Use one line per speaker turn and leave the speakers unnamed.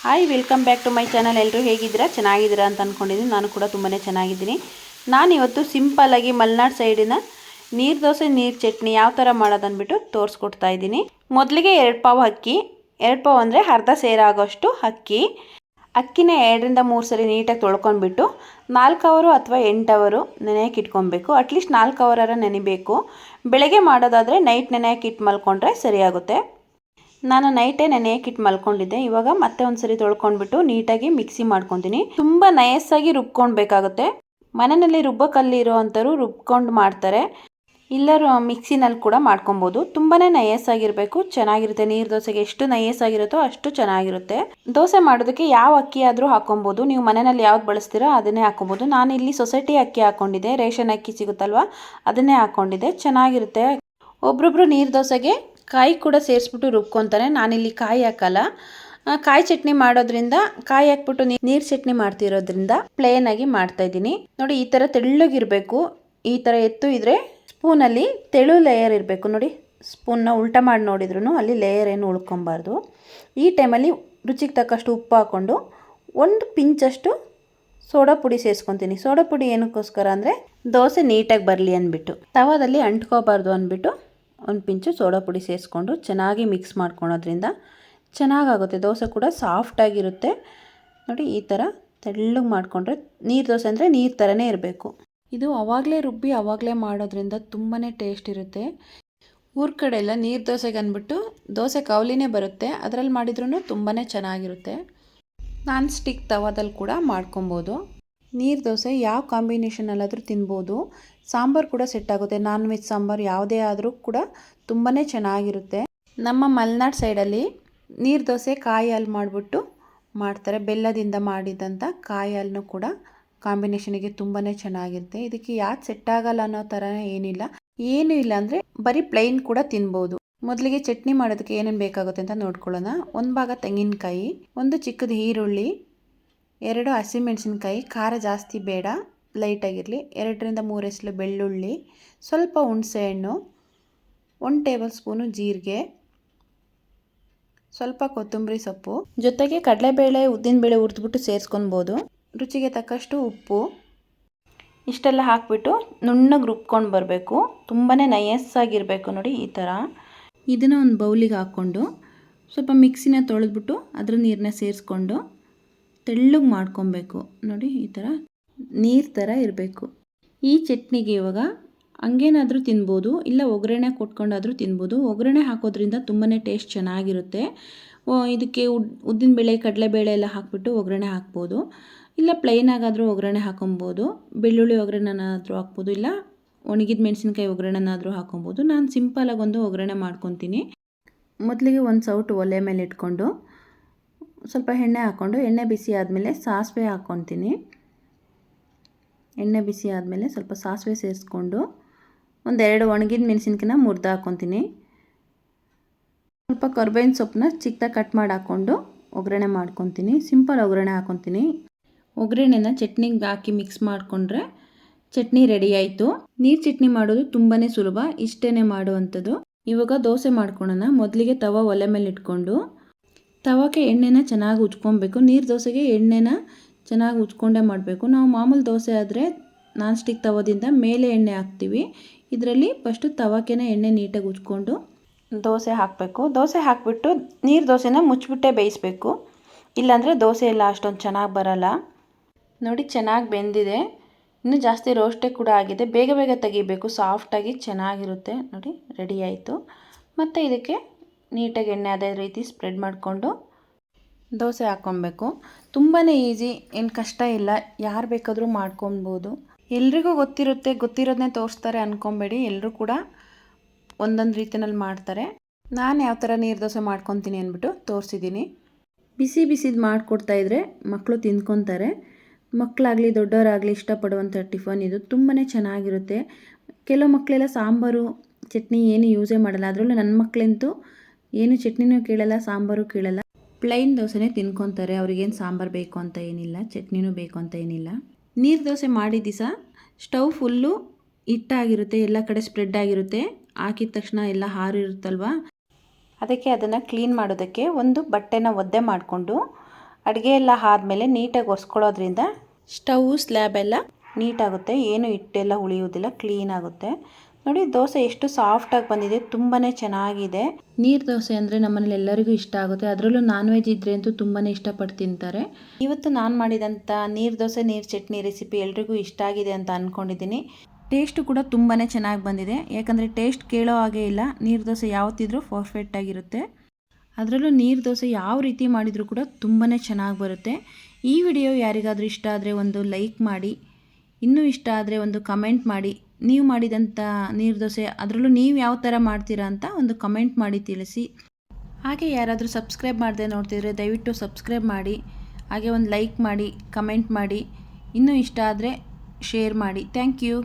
Hi, welcome back to my channel. ಎಲ್ಲರೂ ಹೇಗಿದ್ದೀರಾ? ಚೆನ್ನಾಗಿದ್ದೀರಾ ಅಂತ ಅಂದ್ಕೊಂಡಿದ್ದೀನಿ. ನಾನು ಕೂಡ ತುಂಬಾ ಚೆನ್ನಾಗಿದ್ದೀನಿ. ನಾನಿವತ್ತು ಸಿಂಪಲ್ಲಾಗಿ ಮಲೆನಾಡು ಸೈಡಿನ ನೀರು ದೋಸೆ ನೀರು ಚಟ್ನಿ ಯಾವ ಥರ ಮಾಡೋದು ಅಂದ್ಬಿಟ್ಟು ತೋರಿಸ್ಕೊಡ್ತಾ ಇದ್ದೀನಿ. ಮೊದಲಿಗೆ 2 ಪಾವು ಅಕ್ಕಿ, 2 ಪಾವು ಅಂದರೆ ಅರ್ಧ ಸೇರಾಗೋಷ್ಟು ಅಕ್ಕಿನ 2ರಿಂದ 3 ಸರಿ ನೀಟಾಗಿ ತೊಳ್ಕೊಂಡ್ಬಿಟ್ಟು 4 ಅವರು ಅಥವಾ 8 ಅವರು ನೆನೆಯಕ್ಕೆ ಇಟ್ಕೊಬೇಕು. ಅಟ್ಲೀಸ್ಟ್ 4 ಅವರ ನೆನೆಬೇಕು. ಬೆಳಗ್ಗೆ ಮಾಡೋದಾದರೆ ನೈಟ್ ನೆನೆಯಕ್ಕೆ ಇಟ್ಟು ಮಲ್ಕೊಂಡ್ರೆ ಸರಿಯಾಗುತ್ತೆ. ನಾನು ನೈಟೇ ನೆನೆಯಕ್ಕೆ ಇಟ್ಟು ಮಲ್ಕೊಂಡಿದ್ದೆ. ಇವಾಗ ಮತ್ತೆ ಒಂದ್ಸರಿ ತೊಳ್ಕೊಂಡ್ಬಿಟ್ಟು ನೀಟಾಗಿ ಮಿಕ್ಸಿ ಮಾಡ್ಕೊತೀನಿ. ತುಂಬ ನಯಸ್ಸಾಗಿ ರುಬ್ಕೊಳ್ಬೇಕಾಗುತ್ತೆ. ಮನೆಯಲ್ಲಿ ರುಬ್ಬಕಲ್ಲಿ ಇರೋ ಅಂಥವ್ರು ರುಬ್ಕೊಂಡು ಮಾಡ್ತಾರೆ, ಇಲ್ಲರೂ ಮಿಕ್ಸಿನಲ್ಲಿ ಕೂಡ ಮಾಡ್ಕೊಬೋದು. ತುಂಬಾ ನಯಸ್ಸಾಗಿರಬೇಕು, ಚೆನ್ನಾಗಿರುತ್ತೆ. ನೀರು ದೋಸೆಗೆ ಎಷ್ಟು ನಯಸ್ಸಾಗಿರುತ್ತೋ ಅಷ್ಟು ಚೆನ್ನಾಗಿರುತ್ತೆ. ದೋಸೆ ಮಾಡೋದಕ್ಕೆ ಯಾವ ಅಕ್ಕಿ ಆದರೂ ಹಾಕೊಬೋದು. ನೀವು ಮನೆಯಲ್ಲಿ ಯಾವ್ದು ಬಳಸ್ತೀರೋ ಅದನ್ನೇ ಹಾಕೊಬೋದು. ನಾನಿಲ್ಲಿ ಸೊಸೈಟಿ ಅಕ್ಕಿ ಹಾಕ್ಕೊಂಡಿದ್ದೆ, ರೇಷನ್ ಅಕ್ಕಿ ಸಿಗುತ್ತಲ್ವ ಅದನ್ನೇ ಹಾಕ್ಕೊಂಡಿದ್ದೆ, ಚೆನ್ನಾಗಿರುತ್ತೆ. ಒಬ್ರೊಬ್ರು ನೀರು ದೋಸೆಗೆ ಕಾಯಿ ಕೂಡ ಸೇರಿಸ್ಬಿಟ್ಟು ರುಬ್ಕೊತಾರೆ. ನಾನಿಲ್ಲಿ ಕಾಯಿ ಹಾಕಲ್ಲ. ಕಾಯಿ ಚಟ್ನಿ ಮಾಡೋದ್ರಿಂದ, ಕಾಯಿ ಹಾಕ್ಬಿಟ್ಟು ನೀರು ಚಟ್ನಿ ಮಾಡ್ತಿರೋದ್ರಿಂದ ಪ್ಲೇನ್ ಆಗಿ ಮಾಡ್ತಾ ಇದ್ದೀನಿ. ನೋಡಿ, ಈ ಥರ ತೆಳ್ಳಗಿರಬೇಕು. ಈ ಥರ ಎತ್ತು ಇದ್ರೆ ಸ್ಪೂನಲ್ಲಿ ತೆಳು ಲೇಯರ್ ಇರಬೇಕು. ನೋಡಿ, ಸ್ಪೂನ್ನ ಉಲ್ಟಾ ಮಾಡಿ ನೋಡಿದ್ರು ಅಲ್ಲಿ ಲೇಯರ್ ಏನು ಉಳ್ಕೊಬಾರ್ದು. ಈ ಟೈಮಲ್ಲಿ ರುಚಿಗೆ ತಕ್ಕಷ್ಟು ಉಪ್ಪು ಹಾಕ್ಕೊಂಡು ಒಂದು ಪಿಂಚಷ್ಟು ಸೋಡಾ ಪುಡಿ ಸೇರಿಸ್ಕೊತೀನಿ. ಸೋಡಾ ಪುಡಿ ಏನಕ್ಕೋಸ್ಕರ ಅಂದರೆ ದೋಸೆ ನೀಟಾಗಿ ಬರಲಿ ಅಂದ್ಬಿಟ್ಟು, ತವಾದಲ್ಲಿ ಅಂಟ್ಕೋಬಾರ್ದು ಅಂದ್ಬಿಟ್ಟು ಒಂದು ಪಿಂಚು ಸೋಡಾ ಪುಡಿ ಸೇರಿಸ್ಕೊಂಡು ಚೆನ್ನಾಗಿ ಮಿಕ್ಸ್ ಮಾಡ್ಕೊಳೋದ್ರಿಂದ ಚೆನ್ನಾಗಾಗುತ್ತೆ. ದೋಸೆ ಕೂಡ ಸಾಫ್ಟಾಗಿರುತ್ತೆ. ನೋಡಿ, ಈ ಥರ ತೆಳ್ಳಗೆ ಮಾಡಿಕೊಂಡ್ರೆ ನೀರು ದೋಸೆ ಅಂದರೆ ನೀರು ಥರನೇ ಇರಬೇಕು. ಇದು ಆವಾಗಲೇ ರುಬ್ಬಿ ಆವಾಗಲೇ ಮಾಡೋದ್ರಿಂದ ತುಂಬಾ ಟೇಸ್ಟ್ ಇರುತ್ತೆ. ಊರ ಕಡೆ ಎಲ್ಲ ನೀರು ದೋಸೆಗೆ ಅಂದ್ಬಿಟ್ಟು ದೋಸೆ ಕವಲಿನೇ ಬರುತ್ತೆ, ಅದರಲ್ಲಿ ಮಾಡಿದ್ರೂ ತುಂಬಾ ಚೆನ್ನಾಗಿರುತ್ತೆ. ನಾನ್ ಸ್ಟಿಕ್ ತವಾದಲ್ಲಿ ಕೂಡ ಮಾಡ್ಕೊಬೋದು. ನೀರು ದೋಸೆ ಯಾವ ಕಾಂಬಿನೇಷನಲ್ಲಾದರೂ ತಿನ್ಬೋದು. ಸಾಂಬಾರು ಕೂಡ ಸೆಟ್ ಆಗುತ್ತೆ. ನಾನ್ ವೆಜ್ ಸಾಂಬಾರು ಯಾವುದೇ ಆದರೂ ಕೂಡ ತುಂಬಾ ಚೆನ್ನಾಗಿರುತ್ತೆ. ನಮ್ಮ ಮಲೆನಾಡು ಸೈಡಲ್ಲಿ ನೀರು ದೋಸೆ ಕಾಯಿ ಹಾಲು ಮಾಡಿಬಿಟ್ಟು ಮಾಡ್ತಾರೆ. ಬೆಲ್ಲದಿಂದ ಮಾಡಿದಂಥ ಕಾಯಿ ಹಾಲನ್ನು ಕೂಡ ಕಾಂಬಿನೇಷನಿಗೆ ತುಂಬಾ ಚೆನ್ನಾಗಿರುತ್ತೆ. ಇದಕ್ಕೆ ಯಾವ್ದು ಸೆಟ್ ಆಗಲ್ಲ ಅನ್ನೋ ಥರ ಏನೂ ಇಲ್ಲ ಅಂದರೆ ಬರೀ ಪ್ಲೈನ್ ಕೂಡ ತಿನ್ಬೋದು. ಮೊದಲಿಗೆ ಚಟ್ನಿ ಮಾಡೋದಕ್ಕೆ ಏನೇನು ಬೇಕಾಗುತ್ತೆ ಅಂತ ನೋಡ್ಕೊಳ್ಳೋಣ. 1 ಭಾಗ ತೆಂಗಿನಕಾಯಿ, 1 ಚಿಕ್ಕದು ಈರುಳ್ಳಿ, 2 ಹಸಿಮೆಣಸಿನ್ಕಾಯಿ, ಖಾರ ಜಾಸ್ತಿ ಬೇಡ, ಲೈಟಾಗಿರಲಿ, 2ರಿಂದ 3 ಎಸಳು ಬೆಳ್ಳುಳ್ಳಿ, ಸ್ವಲ್ಪ ಹುಣಸೆಹಣ್ಣು, 1 ಟೇಬಲ್ ಸ್ಪೂನು ಜೀರಿಗೆ, ಸ್ವಲ್ಪ ಕೊತ್ತಂಬರಿ ಸೊಪ್ಪು, ಜೊತೆಗೆ ಕಡಲೆಬೇಳೆ ಉದ್ದಿನಬೇಳೆ ಹುರಿದ್ಬಿಟ್ಟು ಸೇರಿಸ್ಕೊಬೋದು. ರುಚಿಗೆ ತಕ್ಕಷ್ಟು ಉಪ್ಪು, ಇಷ್ಟೆಲ್ಲ ಹಾಕ್ಬಿಟ್ಟು ನುಣ್ಣಗೆ ರುಬ್ಕೊಂಡು ಬರಬೇಕು. ತುಂಬಾ ನಯಸ್ಸಾಗಿರಬೇಕು. ನೋಡಿ, ಈ ಥರ ಇದನ್ನು ಒಂದು ಬೌಲಿಗೆ ಹಾಕ್ಕೊಂಡು ಸ್ವಲ್ಪ ಮಿಕ್ಸಿನ ತೊಳೆದ್ಬಿಟ್ಟು ಅದ್ರ ನೀರನ್ನ ಸೇರಿಸ್ಕೊಂಡು ತೆಳ್ಳಗೆ ಮಾಡ್ಕೊಬೇಕು. ನೋಡಿ, ಈ ಥರ ನೀರು ಥರ ಇರಬೇಕು. ಈ ಚಟ್ನಿಗೆ ಇವಾಗ ಹಂಗೇನಾದರೂ ತಿನ್ಬೋದು, ಇಲ್ಲ ಒಗ್ಗರಣೆ ಕೊಟ್ಕೊಂಡಾದರೂ ತಿನ್ಬೋದು. ಒಗ್ಗರಣೆ ಹಾಕೋದ್ರಿಂದ ತುಂಬಾ ಟೇಸ್ಟ್ ಚೆನ್ನಾಗಿರುತ್ತೆ. ಇದಕ್ಕೆ ಉದ್ದಿನಬೇಳೆ ಕಡಲೆಬೇಳೆ ಎಲ್ಲ ಹಾಕ್ಬಿಟ್ಟು ಒಗ್ಗರಣೆ ಹಾಕ್ಬೋದು, ಇಲ್ಲ ಪ್ಲೈನಾಗಾದರೂ ಒಗ್ಗರಣೆ ಹಾಕೊಬೋದು. ಬೆಳ್ಳುಳ್ಳಿ ಒಗ್ಗರಣೆನಾದರೂ ಹಾಕ್ಬೋದು, ಇಲ್ಲ ಒಣಗಿದ ಮೆಣಸಿನ್ಕಾಯಿ ಒಗ್ಗರಣೆನಾದರೂ ಹಾಕೊಬೋದು. ನಾನು ಸಿಂಪಲಾಗಿ ಒಂದು ಒಗ್ಗರಣೆ ಮಾಡ್ಕೊತೀನಿ. ಮೊದಲಿಗೆ ಒಂದು ಸೌಟು ಒಲೆ ಮೇಲೆ ಇಟ್ಕೊಂಡು ಸ್ವಲ್ಪ ಎಣ್ಣೆ ಹಾಕ್ಕೊಂಡು, ಎಣ್ಣೆ ಬಿಸಿ ಆದಮೇಲೆ ಸಾಸಿವೆ ಹಾಕ್ಕೊತೀನಿ. ಎಣ್ಣೆ ಬಿಸಿ ಆದಮೇಲೆ ಸ್ವಲ್ಪ ಸಾಸಿವೆ ಸೇರಿಸ್ಕೊಂಡು 1-2 ಒಣಗಿದ ಮೆಣಸಿನ್ಕಾಯಿನ ಮುರಿದು ಹಾಕ್ಕೊತೀನಿ. ಸ್ವಲ್ಪ ಕರ್ಬೇವಿನ ಸೊಪ್ಪನ್ನ ಚಿಕ್ಕದಾಗಿ ಕಟ್ ಮಾಡಿ ಹಾಕ್ಕೊಂಡು ಒಗ್ಗರಣೆ ಮಾಡ್ಕೊತೀನಿ. ಸಿಂಪಲ್ ಒಗ್ಗರಣೆ ಹಾಕ್ಕೊತೀನಿ. ಒಗ್ಗರಣೆನ ಚಟ್ನಿಗೆ ಹಾಕಿ ಮಿಕ್ಸ್ ಮಾಡಿಕೊಂಡ್ರೆ ಚಟ್ನಿ ರೆಡಿ ಆಯಿತು. ನೀರು ಚಟ್ನಿ ಮಾಡೋದು ತುಂಬಾ ಸುಲಭ, ಇಷ್ಟೇ ಮಾಡುವಂಥದ್ದು. ಇವಾಗ ದೋಸೆ ಮಾಡ್ಕೊಳ್ಳೋಣ. ಮೊದಲಿಗೆ ತವ ಒಲೆ ಮೇಲೆ ಇಟ್ಕೊಂಡು ತವಕ್ಕೆ ಎಣ್ಣೆನ ಚೆನ್ನಾಗಿ ಉಜ್ಕೊಬೇಕು. ನೀರು ದೋಸೆಗೆ ಎಣ್ಣೆನ ಚೆನ್ನಾಗಿ ಉಜ್ಕೊಂಡೇ ಮಾಡಬೇಕು. ನಾವು ಮಾಮೂಲು ದೋಸೆ ಆದರೆ ನಾನ್ ಸ್ಟಿಕ್ ತವದಿಂದ ಮೇಲೆ ಎಣ್ಣೆ ಹಾಕ್ತೀವಿ. ಇದರಲ್ಲಿ ಫಸ್ಟು ತವಕ್ಕೆ ಎಣ್ಣೆ ನೀಟಾಗಿ ಉಜ್ಕೊಂಡು ದೋಸೆ ಹಾಕಬೇಕು. ದೋಸೆ ಹಾಕಿಬಿಟ್ಟು ನೀರು ದೋಸೆನ ಮುಚ್ಚಿಬಿಟ್ಟೆ ಬೇಯಿಸಬೇಕು, ಇಲ್ಲಾಂದರೆ ದೋಸೆ ಎಲ್ಲ ಅಷ್ಟೊಂದು ಚೆನ್ನಾಗಿ ಬರಲ್ಲ. ನೋಡಿ, ಚೆನ್ನಾಗಿ ಬೆಂದಿದೆ. ಇನ್ನೂ ಜಾಸ್ತಿ ರೋಸ್ಟೇ ಕೂಡ ಆಗಿದೆ. ಬೇಗ ಬೇಗ ತೆಗಿಬೇಕು, ಸಾಫ್ಟಾಗಿ ಚೆನ್ನಾಗಿರುತ್ತೆ. ನೋಡಿ, ರೆಡಿ ಆಯಿತು. ಮತ್ತು ಇದಕ್ಕೆ ನೀಟಾಗಿ ಎಣ್ಣೆ ಅದೇ ರೀತಿ ಸ್ಪ್ರೆಡ್ ಮಾಡಿಕೊಂಡು ದೋಸೆ ಹಾಕ್ಕೊಬೇಕು. ತುಂಬಾ ಈಸಿ, ಏನು ಕಷ್ಟ ಇಲ್ಲ, ಯಾರು ಬೇಕಾದರೂ ಮಾಡ್ಕೊಬೋದು. ಎಲ್ರಿಗೂ ಗೊತ್ತಿರೋದನ್ನೇ ತೋರಿಸ್ತಾರೆ ಅಂದ್ಕೊಬೇಡಿ. ಎಲ್ಲರೂ ಕೂಡ ಒಂದೊಂದು ರೀತಿಯಲ್ಲಿ ಮಾಡ್ತಾರೆ. ನಾನು ಯಾವ ಥರ ನೀರು ದೋಸೆ ಮಾಡ್ಕೊತೀನಿ ಅಂದ್ಬಿಟ್ಟು ತೋರಿಸಿದ್ದೀನಿ. ಬಿಸಿದು ಮಾಡಿಕೊಡ್ತಾಯಿದ್ರೆ ಮಕ್ಕಳು ತಿಂದ್ಕೊತಾರೆ. ಮಕ್ಕಳಾಗಲಿ ದೊಡ್ಡವರಾಗಲಿ ಇಷ್ಟಪಡುವಂಥ ಟಿಫನ್ ಇದು. ತುಂಬಾ ಚೆನ್ನಾಗಿರುತ್ತೆ. ಕೆಲವು ಮಕ್ಕಳೆಲ್ಲ ಸಾಂಬಾರು ಚಟ್ನಿ ಏನು ಯೂಸೇ ಮಾಡಲ್ಲ. ಅದರಲ್ಲೂ ನನ್ನ ಮಕ್ಕಳಂತೂ ಏನು ಚಟ್ನಿನೂ ಕೇಳಲ್ಲ, ಸಾಂಬಾರು ಕೇಳಲ್ಲ, ಪ್ಲೈನ್ ದೋಸೆನೇ ತಿನ್ಕೊತಾರೆ. ಅವ್ರಿಗೇನು ಸಾಂಬಾರು ಬೇಕು ಅಂತ ಏನಿಲ್ಲ, ಚಟ್ನಿನೂ ಬೇಕು ಅಂತ ಏನಿಲ್ಲ. ನೀರು ದೋಸೆ ಮಾಡಿದ ದಿವಸ ಸ್ಟವ್ ಫುಲ್ಲು ಹಿಟ್ಟಾಗಿರುತ್ತೆ, ಎಲ್ಲ ಕಡೆ ಸ್ಪ್ರೆಡ್ ಆಗಿರುತ್ತೆ. ಹಾಕಿದ ತಕ್ಷಣ ಎಲ್ಲ ಹಾರಿರುತ್ತಲ್ವ, ಅದಕ್ಕೆ ಅದನ್ನು ಕ್ಲೀನ್ ಮಾಡೋದಕ್ಕೆ ಒಂದು ಬಟ್ಟೆನ ಒದ್ದೆ ಮಾಡಿಕೊಂಡು ಅಡುಗೆ ಎಲ್ಲ ಆದಮೇಲೆ ನೀಟಾಗಿ ಒರೆಸ್ಕೊಳ್ಳೋದ್ರಿಂದ ಸ್ಟವ್ ಸ್ಲ್ಯಾಬ್ ಎಲ್ಲ ನೀಟಾಗುತ್ತೆ, ಏನು ಹಿಟ್ಟೆಲ್ಲ ಉಳಿಯೋದಿಲ್ಲ, ಕ್ಲೀನ್ ಆಗುತ್ತೆ. ನೋಡಿ ದೋಸೆ ಎಷ್ಟು ಸಾಫ್ಟಾಗಿ ಬಂದಿದೆ, ತುಂಬಾ ಚೆನ್ನಾಗಿದೆ. ನೀರು ದೋಸೆ ಅಂದರೆ ನಮ್ಮನೇಲಿ ಎಲ್ಲರಿಗೂ ಇಷ್ಟ ಆಗುತ್ತೆ, ಅದರಲ್ಲೂ ನಾನ್ ವೆಜ್ ಇದ್ದರೆ ಅಂತೂ ತುಂಬಾ ಇಷ್ಟಪಟ್ಟು ತಿಂತಾರೆ. ಇವತ್ತು ನಾನು ಮಾಡಿದಂಥ ನೀರು ದೋಸೆ ನೀರು ಚಟ್ನಿ ರೆಸಿಪಿ ಎಲ್ರಿಗೂ ಇಷ್ಟ ಆಗಿದೆ ಅಂತ ಅಂದ್ಕೊಂಡಿದ್ದೀನಿ. ಟೇಸ್ಟು ಕೂಡ ತುಂಬಾ ಚೆನ್ನಾಗಿ ಬಂದಿದೆ, ಯಾಕಂದರೆ ಟೇಸ್ಟ್ ಕೇಳೋ ಹಾಗೆ ಇಲ್ಲ. ನೀರು ದೋಸೆ ಯಾವತ್ತಿದ್ರೂ ಪರ್ಫೆಕ್ಟಾಗಿರುತ್ತೆ. ಅದರಲ್ಲೂ ನೀರು ದೋಸೆ ಯಾವ ರೀತಿ ಮಾಡಿದರೂ ಕೂಡ ತುಂಬಾ ಚೆನ್ನಾಗಿ ಬರುತ್ತೆ. ಈ ವಿಡಿಯೋ ಯಾರಿಗಾದರೂ ಇಷ್ಟ ಆದರೆ ಒಂದು ಲೈಕ್ ಮಾಡಿ, ಇನ್ನೂ ಇಷ್ಟ ಆದರೆ ಒಂದು ಕಮೆಂಟ್ ಮಾಡಿ. ನೀವು ಮಾಡಿದಂಥ ನೀರು ದೋಸೆ ಅದರಲ್ಲೂ ನೀವು ಯಾವ ಥರ ಮಾಡ್ತೀರಾ ಅಂತ ಒಂದು ಕಮೆಂಟ್ ಮಾಡಿ ತಿಳಿಸಿ. ಹಾಗೆ ಯಾರಾದರೂ ಸಬ್ಸ್ಕ್ರೈಬ್ ಮಾಡದೆ ನೋಡ್ತಿದ್ರೆ ದಯವಿಟ್ಟು ಸಬ್ಸ್ಕ್ರೈಬ್ ಮಾಡಿ, ಹಾಗೆ ಒಂದು ಲೈಕ್ ಮಾಡಿ, ಕಮೆಂಟ್ ಮಾಡಿ, ಇನ್ನೂ ಇಷ್ಟ ಆದರೆ ಶೇರ್ ಮಾಡಿ. Thank you.